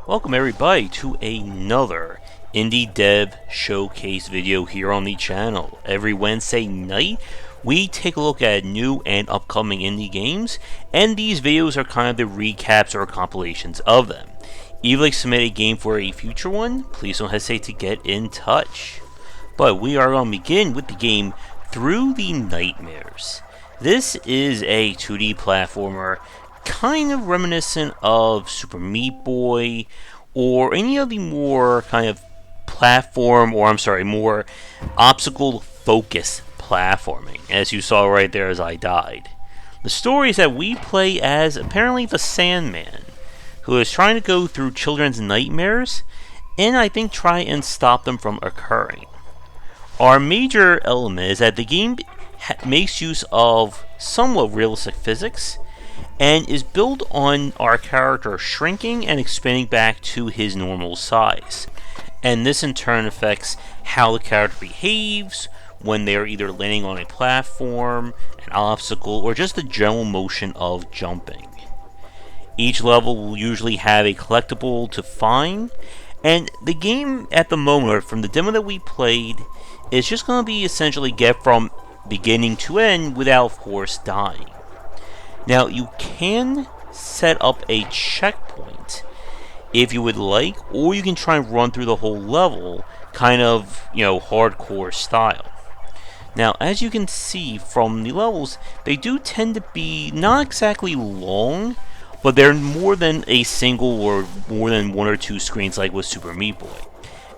Welcome everybody to another Indiedev showcase video here on the channel. Every Wednesday night we take a look at new and upcoming indie games, and these videos are kind of the recaps or compilations of them. If you'd like to submit a game for a future one, please don't hesitate to get in touch. But we are going to begin with the game Through the Nightmares. This is a 2D platformer kind of reminiscent of Super Meat Boy or any of the more kind of more obstacle focused platforming, as you saw right there as I died. The story is that we play as apparently the Sandman, who is trying to go through children's nightmares and I think try and stop them from occurring. Our major element is that the game makes use of somewhat realistic physics and is built on our character shrinking and expanding back to his normal size. And this in turn affects how the character behaves when they are either landing on a platform, an obstacle, or just the general motion of jumping. Each level will usually have a collectible to find, and the game at the moment, or from the demo that we played, is just going to be essentially get from beginning to end without, of course, dying. Now, you can set up a checkpoint if you would like, or you can try and run through the whole level, kind of, hardcore style. Now, as you can see from the levels, they do tend to be not exactly long, but they're more than a single or more than one or two screens like with Super Meat Boy.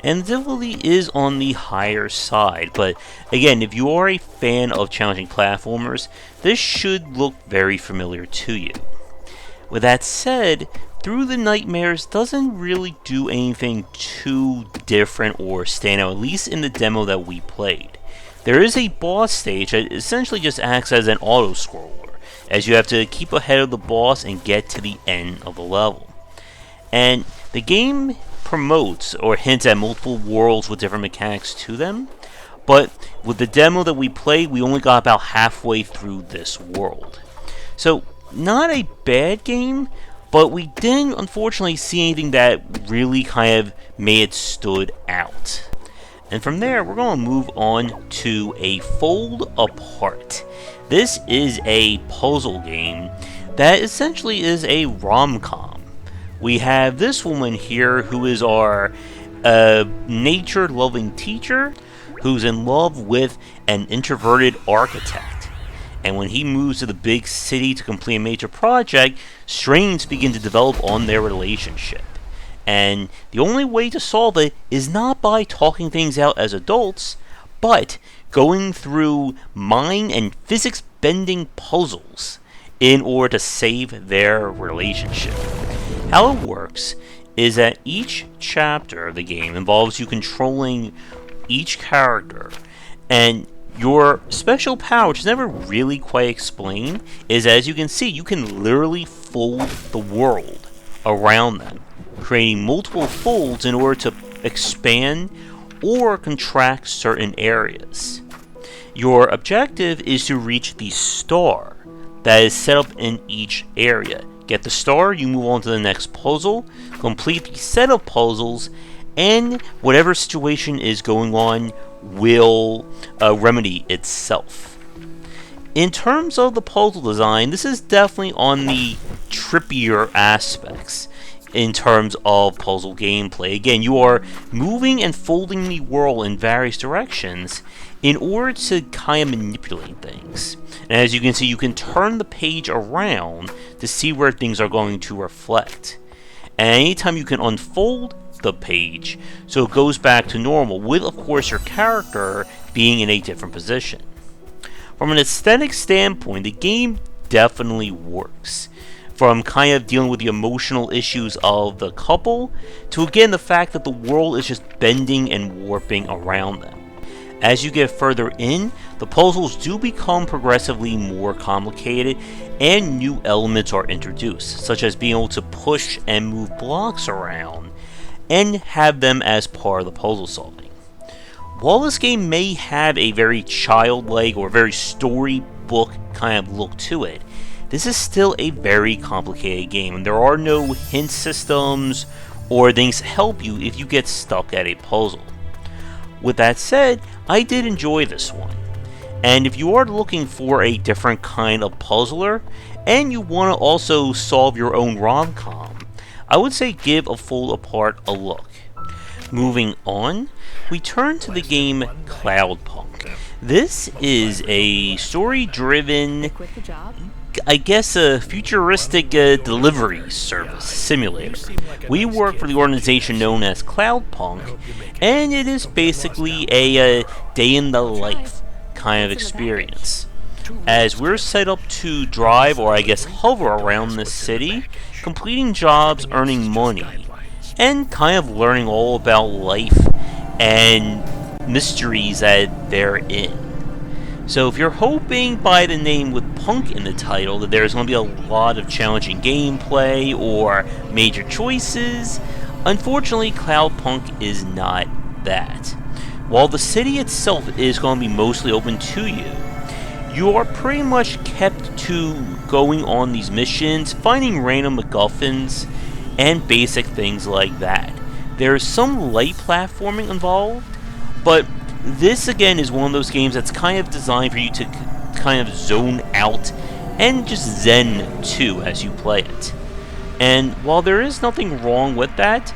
And the difficulty is on the higher side, but again, if you are a fan of challenging platformers, this should look very familiar to you. With that said, Through the Nightmares doesn't really do anything too different or stand out, at least in the demo that we played. There is a boss stage that essentially just acts as an auto-scroller, as you have to keep ahead of the boss and get to the end of the level. And the game promotes or hints at multiple worlds with different mechanics to them, but with the demo that we played, we only got about halfway through this world. So, not a bad game, but we didn't unfortunately see anything that really kind of made it stood out. And from there, we're going to move on to A Fold Apart. This is a puzzle game that essentially is a rom-com. We have this woman here who is our nature-loving teacher who's in love with an introverted architect. And when he moves to the big city to complete a major project, strains begin to develop on their relationship. And the only way to solve it is not by talking things out as adults, but going through mind and physics-bending puzzles in order to save their relationship. How it works is that each chapter of the game involves you controlling each character, and your special power, which is never really quite explained, is, as you can see, you can literally fold the world around them, creating multiple folds in order to expand or contract certain areas. Your objective is to reach the star that is set up in each area. Get the star, you move on to the next puzzle, complete the set of puzzles, and whatever situation is going on will remedy itself. In terms of the puzzle design, this is definitely on the trippier aspects in terms of puzzle gameplay. Again, you are moving and folding the world in various directions in order to kind of manipulate things. And as you can see, you can turn the page around to see where things are going to reflect. And anytime you can unfold the page so it goes back to normal, with of course your character being in a different position. From an aesthetic standpoint, the game definitely works. From kind of dealing with the emotional issues of the couple, to again the fact that the world is just bending and warping around them. As you get further in, the puzzles do become progressively more complicated and new elements are introduced, such as being able to push and move blocks around and have them as part of the puzzle solving. While this game may have a very childlike or very storybook kind of look to it, this is still a very complicated game, and there are no hint systems or things to help you if you get stuck at a puzzle. With that said, I did enjoy this one. And if you are looking for a different kind of puzzler, and you want to also solve your own rom-com, I would say give A Fall Apart a look. Moving on, we turn to the game Cloudpunk. This is a story-driven, I guess, a futuristic delivery service simulator. We work for the organization known as Cloudpunk, and it is basically a day in the life kind of experience. As we're set up to drive, or I guess hover around the city, completing jobs, earning money, and kind of learning all about life and mysteries that they're in. So if you're hoping by the name with punk in the title that there's going to be a lot of challenging gameplay or major choices, unfortunately Cloudpunk is not that. While the city itself is going to be mostly open to you, you are pretty much kept to going on these missions, finding random MacGuffins, and basic things like that. There's some light platforming involved, but this again is one of those games that's kind of designed for you to kind of zone out and just zen too as you play it. And while there is nothing wrong with that,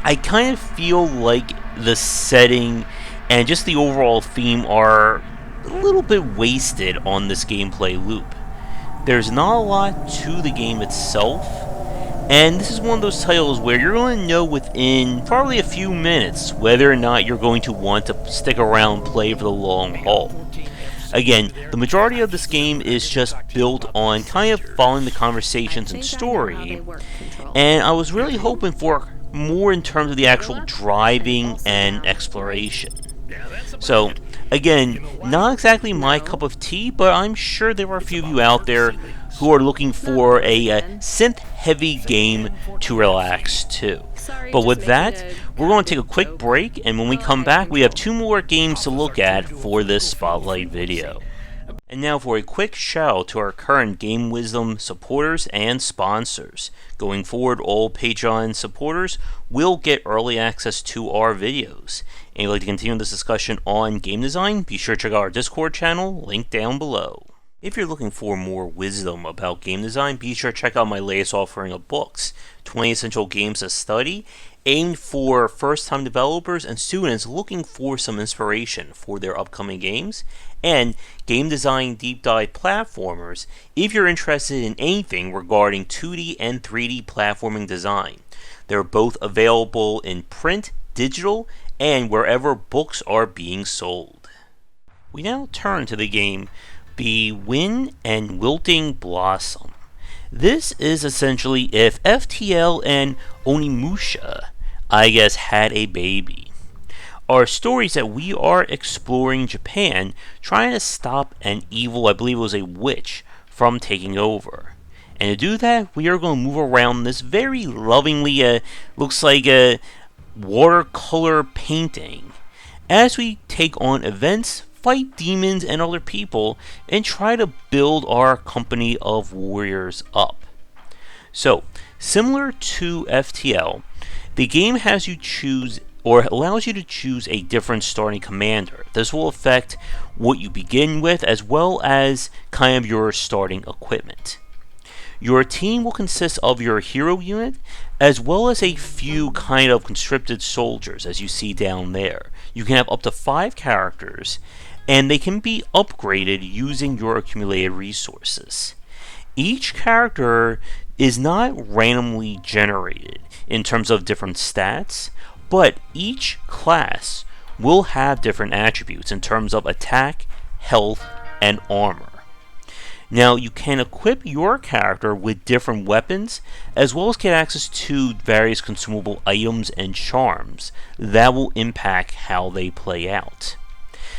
I kind of feel like the setting and just the overall theme are a little bit wasted on this gameplay loop. There's not a lot to the game itself, and this is one of those titles where you're going to know within probably a few minutes whether or not you're going to want to stick around and play for the long haul. Again, the majority of this game is just built on kind of following the conversations and story, and I was really hoping for more in terms of the actual driving and exploration. So, again, not exactly my cup of tea, but I'm sure there are a few of you out there who are looking for a synth-heavy game to relax to. But with that, we're going to take a quick break, and when we come back, we have 2 more games to look at for this Spotlight video. And now for a quick shout out to our current Game Wisdom supporters and sponsors. Going forward, all Patreon supporters will get early access to our videos. And if you'd like to continue this discussion on game design, be sure to check out our Discord channel, linked down below. If you're looking for more wisdom about game design, be sure to check out my latest offering of books, 20 Essential Games to Study, aimed for first-time developers and students looking for some inspiration for their upcoming games, and Game Design Deep Dive Platformers if you're interested in anything regarding 2D and 3D platforming design. They're both available in print, digital, and wherever books are being sold. We now turn to the game The Wind and Wilting Blossom. This is essentially if FTL and Onimusha, I guess, had a baby. Our stories that we are exploring Japan, trying to stop an evil, I believe it was a witch, from taking over. And to do that, we are going to move around this very lovingly, looks like a watercolor painting, as we take on events, fight demons and other people, and try to build our company of warriors up. So, similar to FTL, the game has you choose, or allows you to choose a different starting commander. This will affect what you begin with, as well as kind of your starting equipment. Your team will consist of your hero unit, as well as a few kind of conscripted soldiers, as you see down there. You can have up to 5 characters, and they can be upgraded using your accumulated resources. Each character is not randomly generated in terms of different stats, but each class will have different attributes in terms of attack, health, and armor. Now, you can equip your character with different weapons, as well as get access to various consumable items and charms that will impact how they play out.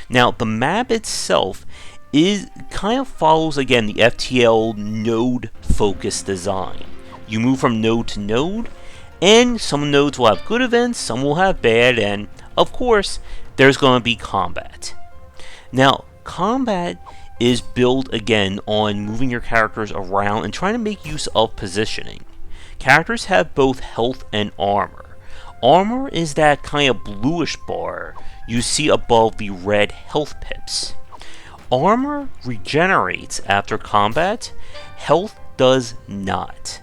Now, the map itself kind of follows, again, the FTL node-focused design. You move from node to node, and some nodes will have good events, some will have bad, and, of course, there's going to be combat. Now, combat is built, again, on moving your characters around and trying to make use of positioning. characters have both health and armor. Armor is that kind of bluish bar you see above the red health pips. Armor regenerates after combat, health does not.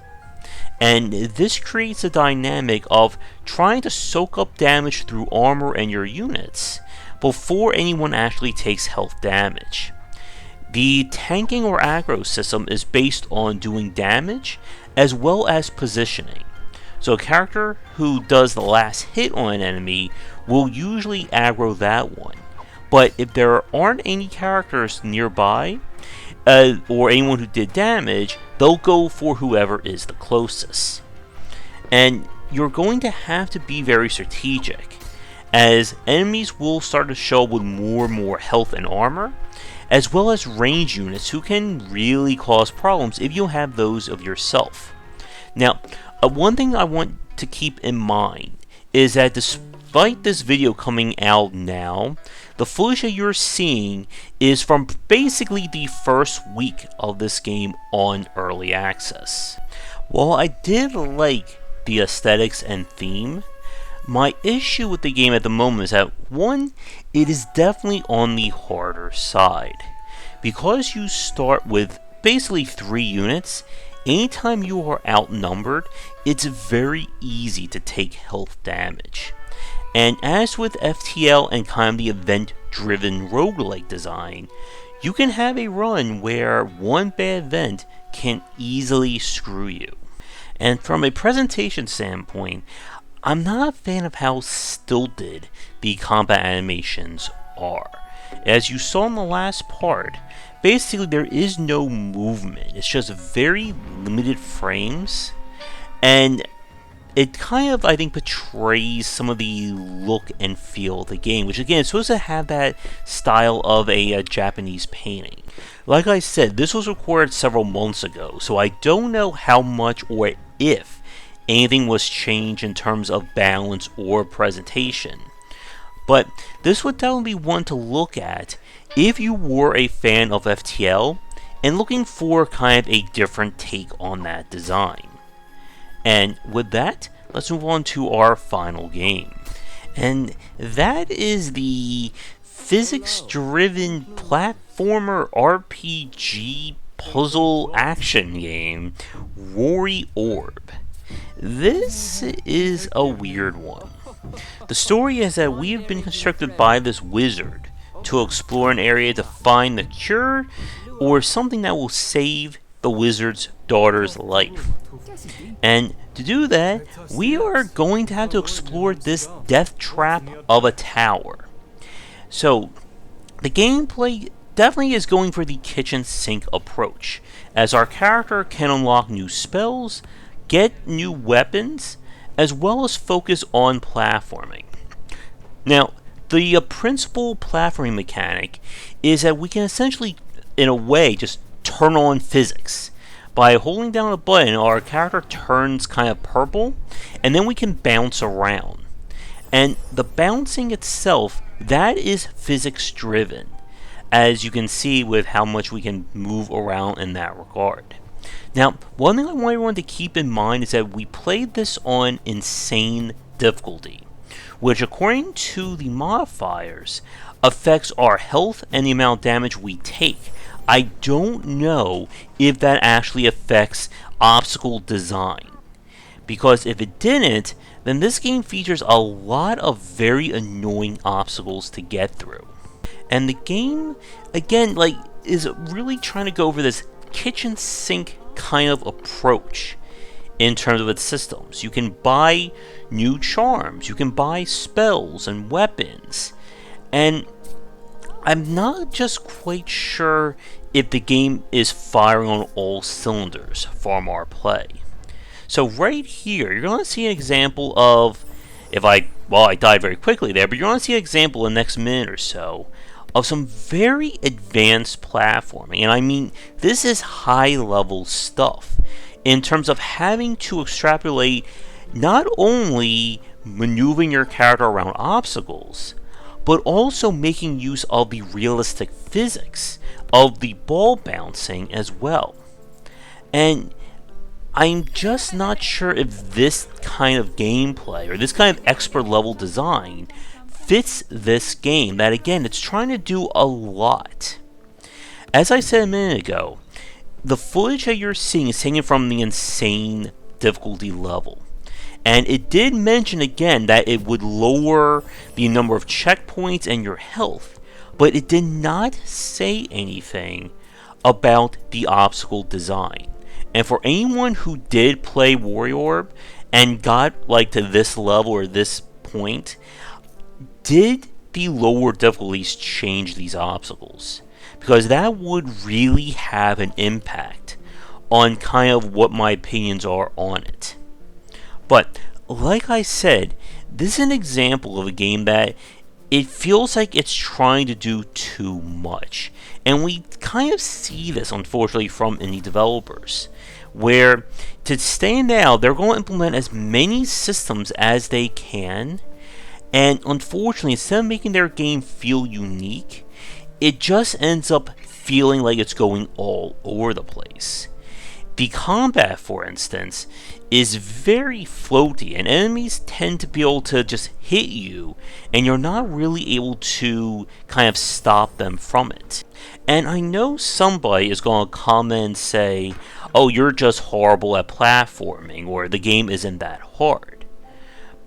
And this creates a dynamic of trying to soak up damage through armor and your units before anyone actually takes health damage. The tanking or aggro system is based on doing damage as well as positioning. So a character who does the last hit on an enemy will usually aggro that one. But if there aren't any characters nearby, or anyone who did damage, they'll go for whoever is the closest. And you're going to have to be very strategic, as enemies will start to show up with more and more health and armor, as well as range units who can really cause problems if you have those of yourself. Now, one thing I want to keep in mind is that despite this video coming out now, the footage that you're seeing is from basically the first week of this game on early access. While I did like the aesthetics and theme, my issue with the game at the moment is that, one, it is definitely on the harder side. Because you start with basically 3 units, anytime you are outnumbered, it's very easy to take health damage. And as with FTL and kind of the event-driven roguelike design, you can have a run where one bad event can easily screw you. And from a presentation standpoint, I'm not a fan of how stilted the combat animations are. As you saw in the last part, basically there is no movement, it's just very limited frames, and it kind of, I think, portrays some of the look and feel of the game, which again is supposed to have that style of a Japanese painting. Like I said, this was recorded several months ago, so I don't know how much or if anything was changed in terms of balance or presentation. But this would definitely be one to look at if you were a fan of FTL and looking for kind of a different take on that design. And with that, let's move on to our final game. And that is the physics-driven platformer RPG puzzle action game, Warriorb. This is a weird one. The story is that we have been constructed by this wizard to explore an area to find the cure or something that will save the wizard's daughter's life. And to do that, we are going to have to explore this death trap of a tower. So, the gameplay definitely is going for the kitchen sink approach, as our character can unlock new spells, get new weapons, as well as focus on platforming. Now, the principal platforming mechanic is that we can essentially, in a way, just turn on physics. By holding down a button, our character turns kind of purple, and then we can bounce around. And the bouncing itself, that is physics driven, as you can see with how much we can move around in that regard. Now, one thing I want everyone to keep in mind is that we played this on insane difficulty, which according to the modifiers affects our health and the amount of damage we take. I don't know if that actually affects obstacle design, because if it didn't, then this game features a lot of very annoying obstacles to get through. And the game, again, is really trying to go over this kitchen sink kind of approach in terms of its systems. You can buy new charms, you can buy spells and weapons, and I'm not just quite sure if the game is firing on all cylinders from our play. So right here, you're going to see an example of, I died very quickly there, but you're going to see an example in the next minute or so of some very advanced platforming. And I mean, this is high-level stuff in terms of having to extrapolate not only maneuvering your character around obstacles, but also making use of the realistic physics of the ball bouncing as well. And I'm just not sure if this kind of gameplay or this kind of expert level design fits this game. That again, it's trying to do a lot. As I said a minute ago, the footage that you're seeing is taken from the insane difficulty level. And it did mention again that it would lower the number of checkpoints and your health, but it did not say anything about the obstacle design. And for anyone who did play Warriorb and got like to this level or this point, did the lower difficulties change these obstacles? Because that would really have an impact on kind of what my opinions are on it. But like I said, this is an example of a game that it feels like it's trying to do too much. And we kind of see this, unfortunately, from indie developers, where to stand out, they're going to implement as many systems as they can, and unfortunately, instead of making their game feel unique, it just ends up feeling like it's going all over the place. The combat, for instance, is very floaty, and enemies tend to be able to just hit you, and you're not really able to kind of stop them from it. And I know somebody is going to comment and say, oh, you're just horrible at platforming, or the game isn't that hard.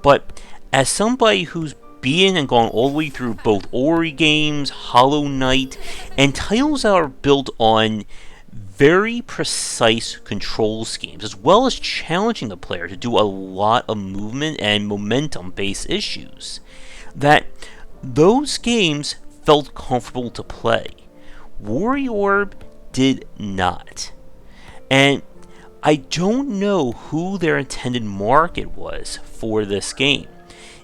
But as somebody who's been and gone all the way through both Ori games, Hollow Knight, and titles that are built on very precise control schemes, as well as challenging the player to do a lot of movement and momentum-based issues, that those games felt comfortable to play. Warriorb did not. And I don't know who their intended market was for this game.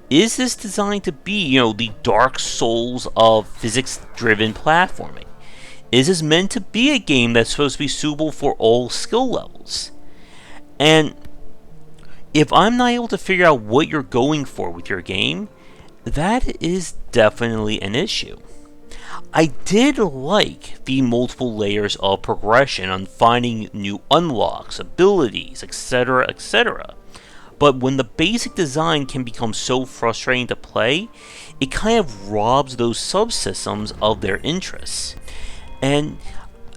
Is this designed to be, the Dark Souls of physics-driven platforming? Is this meant to be a game that's supposed to be suitable for all skill levels? And if I'm not able to figure out what you're going for with your game, that is definitely an issue. I did like the multiple layers of progression on finding new unlocks, abilities, etc., etc. But when the basic design can become so frustrating to play, it kind of robs those subsystems of their interests. And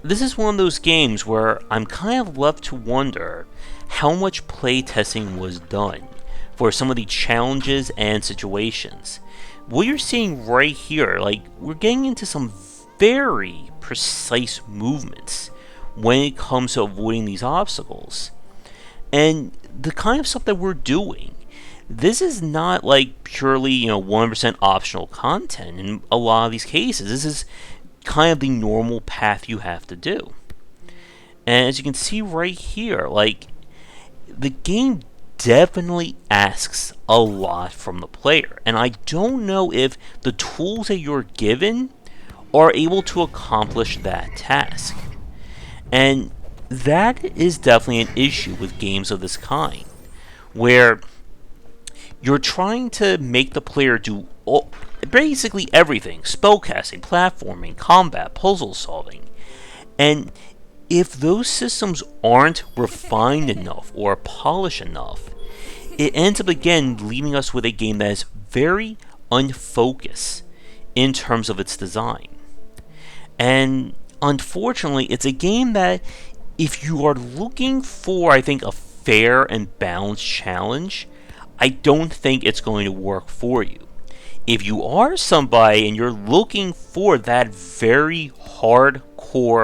this is one of those games where I'm kind of left to wonder how much playtesting was done for some of the challenges and situations. What you're seeing right here, we're getting into some very precise movements when it comes to avoiding these obstacles. And the kind of stuff that we're doing, this is not purely, 100% optional content in a lot of these cases. This is kind of the normal path you have to do. And as you can see right here, the game definitely asks a lot from the player, and I don't know if the tools that you're given are able to accomplish that task. And that is definitely an issue with games of this kind, where you're trying to make the player do basically everything: spellcasting, platforming, combat, puzzle solving. And if those systems aren't refined enough or polished enough, it ends up again leaving us with a game that is very unfocused in terms of its design. And unfortunately, it's a game that, if you are looking for, I think, a fair and balanced challenge, I don't think it's going to work for you. If you are somebody and you're looking for that very hardcore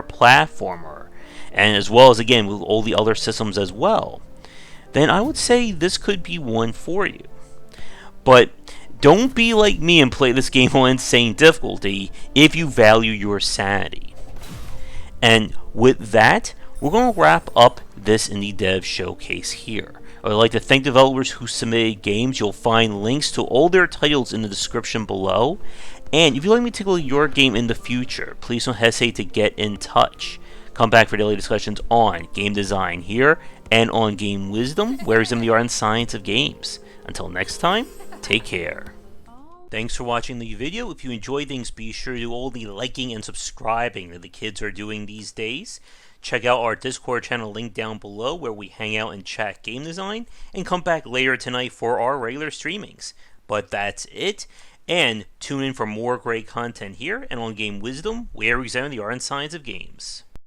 platformer, and as well as, again, with all the other systems as well, then I would say this could be one for you. But don't be like me and play this game on insane difficulty if you value your sanity. And with that, we're going to wrap up this Indiedev showcase here. I would like to thank developers who submitted games. You'll find links to all their titles in the description below. And if you'd like me to tickle your game in the future, please don't hesitate to get in touch. Come back for daily discussions on game design here and on game wisdom, where we examine the art and science of games. Until next time, take care. Thanks for watching the video. If you enjoyed things, be sure to do all the liking and subscribing that the kids are doing these days. Check out our Discord channel link down below where we hang out and chat game design, and come back later tonight for our regular streamings. But that's it, and tune in for more great content here and on Game Wisdom, where we examine the art and science of games.